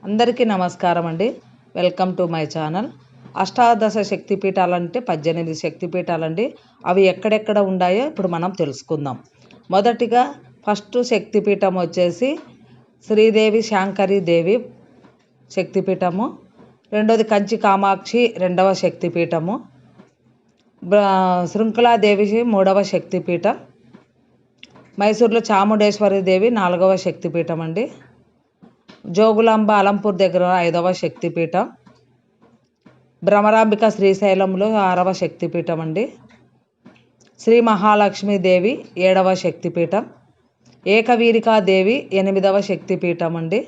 అందరికీ నమస్కారం అండి. Welcome to my channel. అష్టాదశ శక్తిపీఠాలంటే 18 శక్తిపీఠాలండి. అవి ఎక్కడెక్కడ ఉన్నాయో ఇప్పుడు మనం తెలుసుకుందాం. మొదటిగా ఫస్ట్ శక్తిపీఠం వచ్చేసి శ్రీదేవి శాంకరి దేవి శక్తిపీఠము. రెండోది కంచి కామాక్షి రెండవ శక్తిపీఠము. శృంఖలాదేవి మూడవ శక్తిపీఠం. మైసూర్లో చాముండేశ్వరి దేవి 4వ శక్తిపీఠం అండి. జోగులాంబ అలంపూర్ దగ్గర 5వ శక్తిపీఠం. భ్రమరాంబిక శ్రీశైలంలో 6వ శక్తిపీఠం అండి. శ్రీ మహాలక్ష్మీదేవి 7వ శక్తిపీఠం. ఏకవీరికాదేవి 8వ శక్తిపీఠం అండి.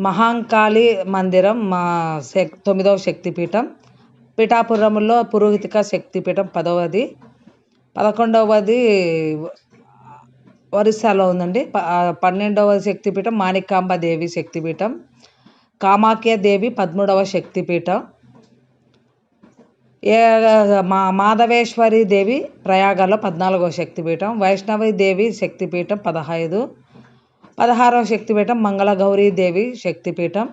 మహాంకాళి మందిరం 9వ శక్తిపీఠం. పిఠాపురంలో పురోహితిక శక్తిపీఠం 10వది. 11వది ఒరిస్సాలో ఉందండి. 12వ శక్తిపీఠం మాణికాంబ దేవి శక్తిపీఠం. కామాఖ్యాదేవి 13వ శక్తిపీఠం. మాధవేశ్వరి దేవి ప్రయాగలో 14వ శక్తిపీఠం. వైష్ణవి దేవి శక్తిపీఠం 15. 16వ శక్తిపీఠం మంగళగౌరీ దేవి శక్తిపీఠం.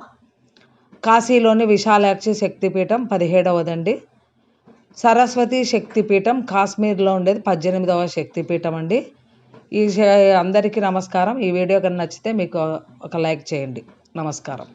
కాశీలోని విశాలాక్షి శక్తిపీఠం 17వదండి. సరస్వతి శక్తిపీఠం కాశ్మీర్లో ఉండేది 18వ శక్తిపీఠం అండి. అందరికీ నమస్కారం. ఈ వీడియో కనుక నచ్చితే మీకు ఒక లైక్ చేయండి. నమస్కారం.